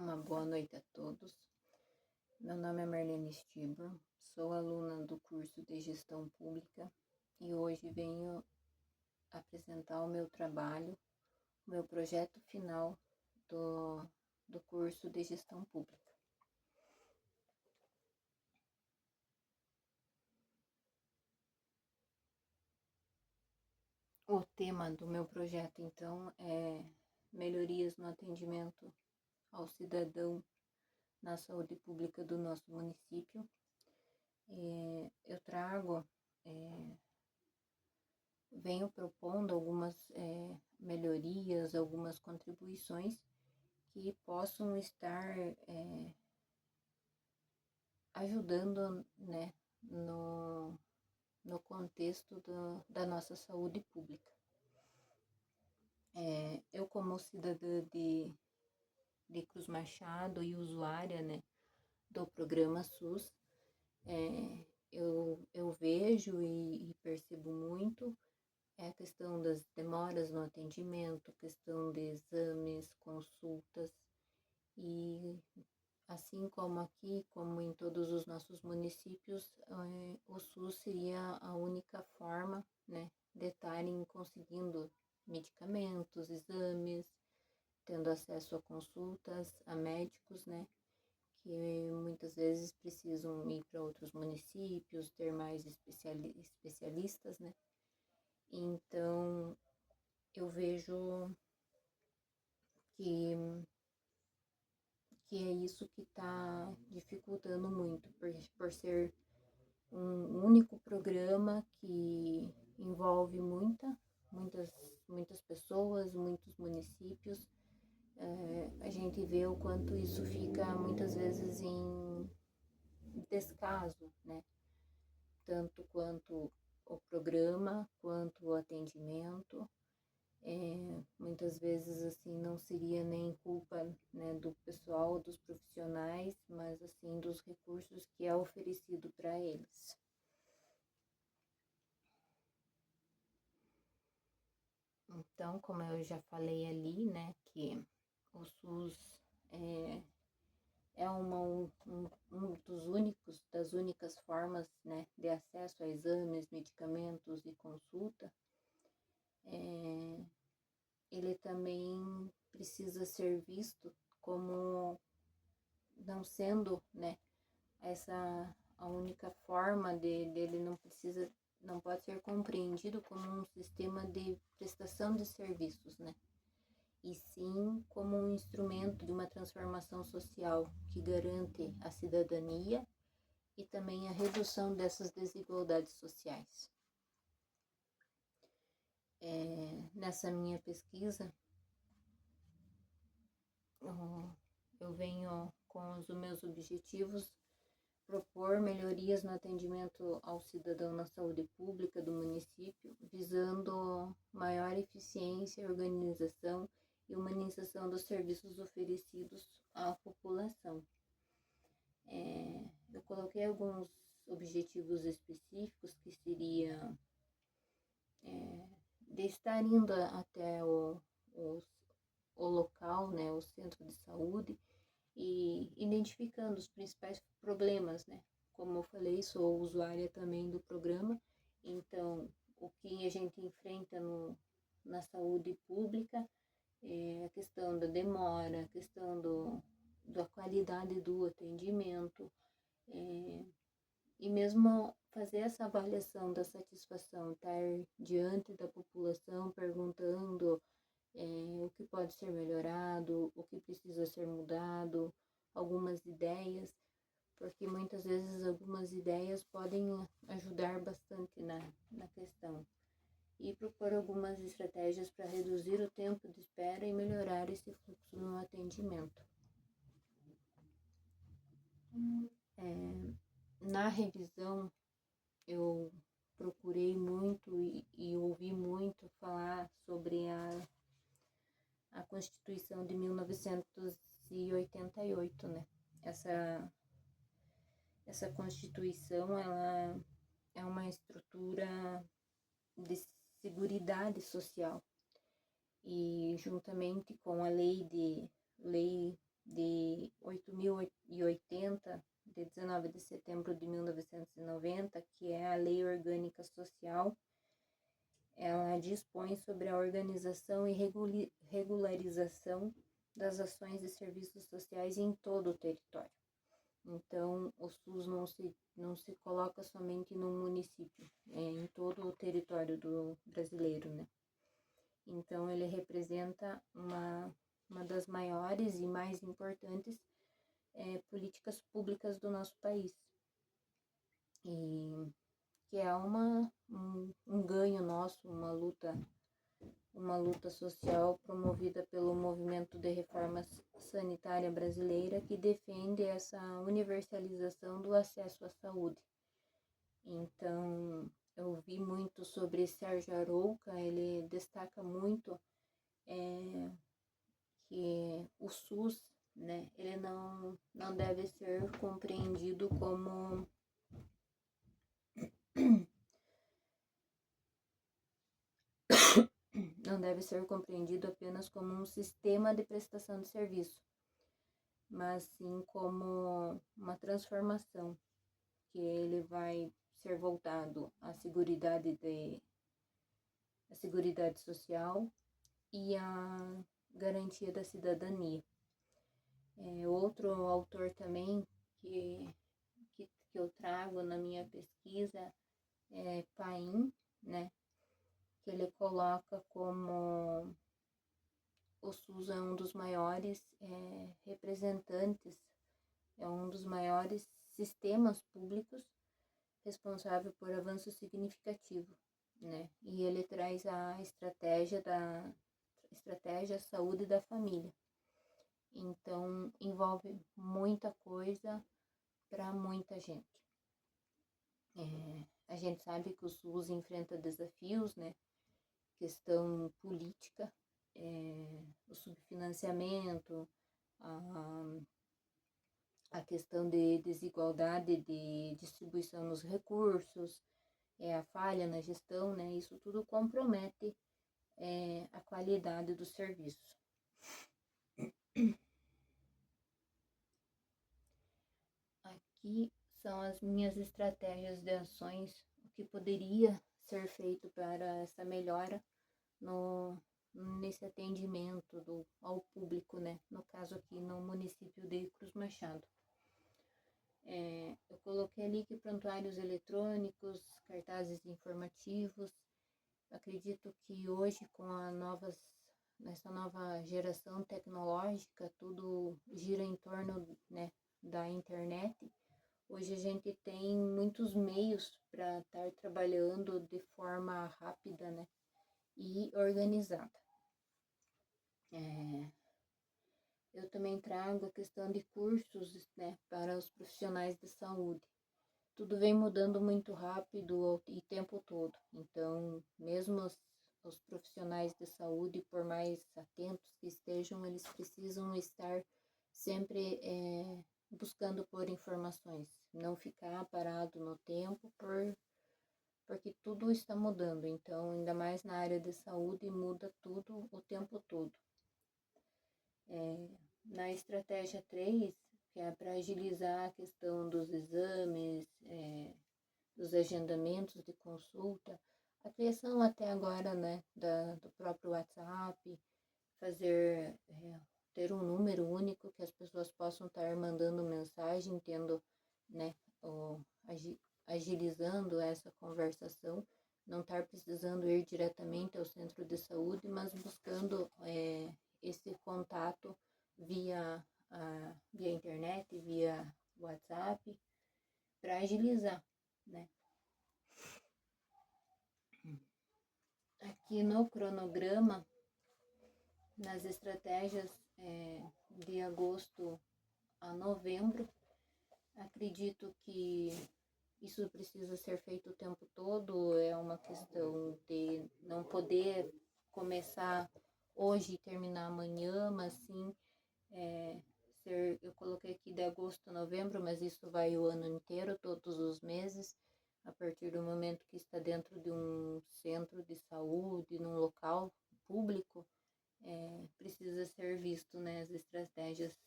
Uma boa noite a todos. Meu nome é Marlene Stibor, sou aluna do curso de Gestão Pública e hoje venho apresentar o meu trabalho, o meu projeto final do curso de Gestão Pública. O tema do meu projeto, então, é melhorias no atendimento ao cidadão na saúde pública do nosso município. Eu venho propondo algumas melhorias, algumas contribuições que possam estar ajudando, né, no contexto da nossa saúde pública. Eu, como cidadã de Cruz Machado e usuária, né, do programa SUS, eu vejo e percebo muito a questão das demoras no atendimento, questão de exames, consultas, e assim como aqui, como em todos os nossos municípios, o SUS seria a única forma, né, de estarem conseguindo medicamentos, exames, tendo acesso a consultas, a médicos, né, que muitas vezes precisam ir para outros municípios, ter mais especialistas, né. Então, eu vejo que é isso que está dificultando muito, por ser um único programa que envolve muitas pessoas, muitos municípios. A gente vê o quanto isso fica muitas vezes em descaso, né? Tanto quanto o programa, quanto o atendimento. Muitas vezes assim não seria nem culpa, né, do pessoal, dos profissionais, mas assim dos recursos que é oferecido para eles. Então, como eu já falei ali, né, que o SUS das únicas formas, né, de acesso a exames, medicamentos e consulta, ele também precisa ser visto como não sendo, né, essa a única forma dele, não pode ser compreendido como um sistema de prestação de serviços, né, e sim como um instrumento de uma transformação social que garante a cidadania e também a redução dessas desigualdades sociais. Nessa minha pesquisa, eu venho com os meus objetivos propor melhorias no atendimento ao cidadão na saúde pública do município, visando maior eficiência, organização e humanização dos serviços oferecidos à população. Eu coloquei alguns objetivos específicos, que seria de estar indo até o local, né, o centro de saúde, e identificando os principais problemas, né? Como eu falei, sou usuária também do programa, então o que a gente enfrenta na saúde pública é a questão da demora, a questão da qualidade do atendimento, e mesmo fazer essa avaliação da satisfação, estar diante da população perguntando o que pode ser melhorado, o que precisa ser mudado, algumas ideias, porque muitas vezes algumas ideias podem ajudar bastante na questão. E propor algumas estratégias para reduzir o tempo de espera e melhorar esse fluxo no atendimento. Na revisão, eu procurei muito e ouvi muito falar sobre a Constituição de 1988, né? Essa Constituição, ela é uma estrutura de seguridade social, e juntamente com a lei de 8.080, de 19 de setembro de 1990, que é a Lei Orgânica Social. Ela dispõe sobre a organização e regularização das ações e serviços sociais em todo o território. Então, o SUS não se coloca somente num município, em todo o território brasileiro, né? Então, ele representa uma das maiores e mais importantes políticas públicas do nosso país. E que é um ganho nosso, uma luta social promovida pelo Movimento de Reforma Sanitária Brasileira, que defende essa universalização do acesso à saúde. Então, eu vi muito sobre Sérgio Arouca, ele destaca muito que o SUS, né, ele não deve ser compreendido como não deve ser compreendido apenas como um sistema de prestação de serviço, mas sim como uma transformação, que ele vai ser voltado à seguridade social e à garantia da cidadania. Outro autor também que eu trago na minha pesquisa é Paim, né? Que ele coloca como o SUS é um dos maiores representantes, é um dos maiores sistemas públicos responsável por avanço significativo, né? E ele traz a estratégia saúde da família. Então, envolve muita coisa para muita gente. A gente sabe que o SUS enfrenta desafios, né? Questão política, o subfinanciamento, a questão de desigualdade de distribuição nos recursos, a falha na gestão, né? Isso tudo compromete a qualidade do serviço. Aqui são as minhas estratégias de ações, o que poderia ser feito para essa melhora nesse atendimento ao público, né? No caso aqui no município de Cruz Machado. Eu coloquei ali que prontuários eletrônicos, cartazes informativos. Acredito que hoje com nessa nova geração tecnológica, tudo gira em torno, né, da internet. Hoje a gente tem muitos meios para estar trabalhando de forma rápida, né, e organizada. Eu também trago a questão de cursos, né, para os profissionais de saúde. Tudo vem mudando muito rápido e tempo todo. Então, mesmo os profissionais de saúde, por mais atentos que estejam, eles precisam estar sempre buscando por informações, não ficar parado no tempo, porque tudo está mudando. Então, ainda mais na área de saúde, muda tudo o tempo todo. Na estratégia 3, que é para agilizar a questão dos exames, dos agendamentos de consulta, a criação até agora, né, do próprio WhatsApp, ter um número único que as pessoas possam estar mandando mensagem, tendo, né, agilizando essa conversação, não estar precisando ir diretamente ao centro de saúde, mas buscando esse contato via internet, via WhatsApp, para agilizar, né? Aqui no cronograma, nas estratégias de agosto a novembro, acredito que isso precisa ser feito o tempo todo, é uma questão de não poder começar hoje e terminar amanhã, mas sim eu coloquei aqui de agosto a novembro, mas isso vai o ano inteiro, todos os meses, a partir do momento que está dentro de um centro de saúde, num local público, precisa ser visto, né, as estratégias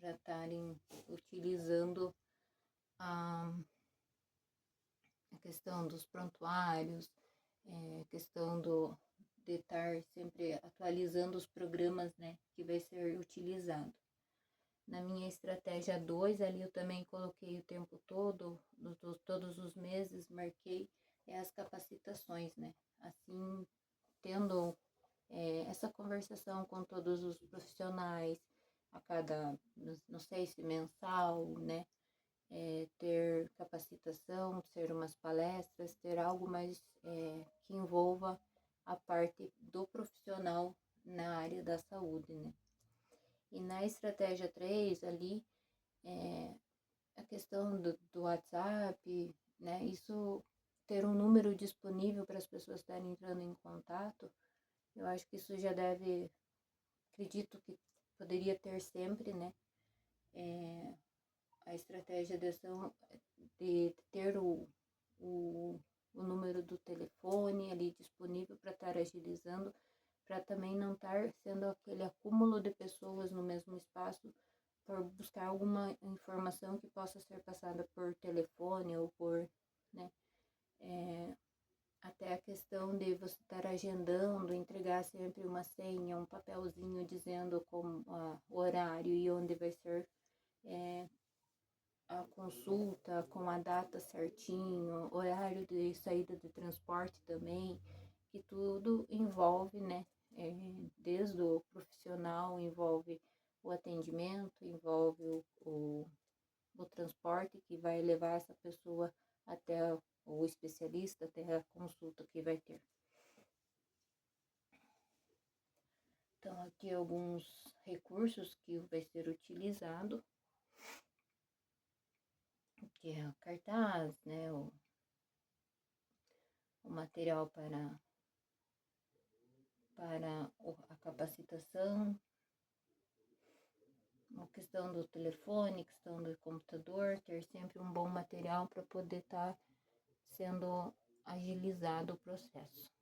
para estarem utilizando a questão dos prontuários, questão de estar sempre atualizando os programas, né, que vai ser utilizado. Na minha estratégia 2, ali eu também coloquei o tempo todo, todos os meses, marquei as capacitações, né, assim, tendo essa conversação com todos os profissionais, a cada, não sei se mensal, né, ter capacitação, ter umas palestras, ter algo mais que envolva a parte do profissional na área da saúde, né. E na estratégia 3 ali, a questão do WhatsApp, né, isso ter um número disponível para as pessoas estarem entrando em contato, eu acho que isso já deve, acredito que poderia ter sempre, né, a estratégia de ação de ter o número do telefone ali disponível para estar agilizando, para também não estar sendo aquele acúmulo de pessoas no mesmo espaço, por buscar alguma informação que possa ser passada por telefone ou por, né, até a questão de você estar agendando, entregar sempre uma senha, um papelzinho dizendo como o horário e onde vai ser a consulta, com a data certinho, horário de saída de transporte também, que tudo envolve, né, desde o profissional, envolve o atendimento, envolve o transporte que vai levar essa pessoa até o especialista, até a consulta que vai ter. Então, aqui alguns recursos que vai ser utilizado, que é o cartaz, né, o material para a capacitação, a questão do telefone, questão do computador, ter sempre um bom material para poder estar sendo agilizado o processo.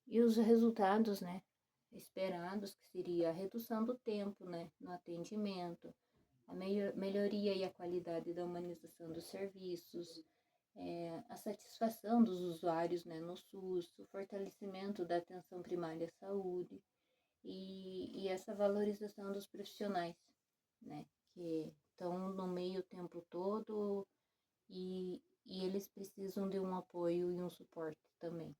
E os resultados, né, esperados, que seria a redução do tempo, né, no atendimento, a melhoria e a qualidade da humanização dos serviços, a satisfação dos usuários, né, no SUS, o fortalecimento da atenção primária à saúde e essa valorização dos profissionais, né, que estão no meio o tempo todo e eles precisam de um apoio e um suporte também.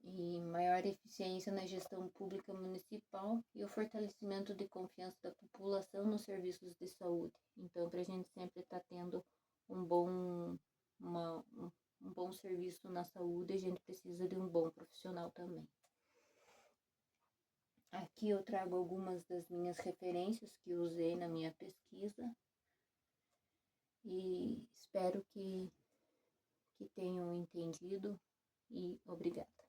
E maior eficiência na gestão pública municipal e o fortalecimento de confiança da população nos serviços de saúde. Então, para a gente sempre estar tendo um bom serviço na saúde, a gente precisa de um bom profissional também. Aqui eu trago algumas das minhas referências que usei na minha pesquisa e espero que tenham entendido e obrigada.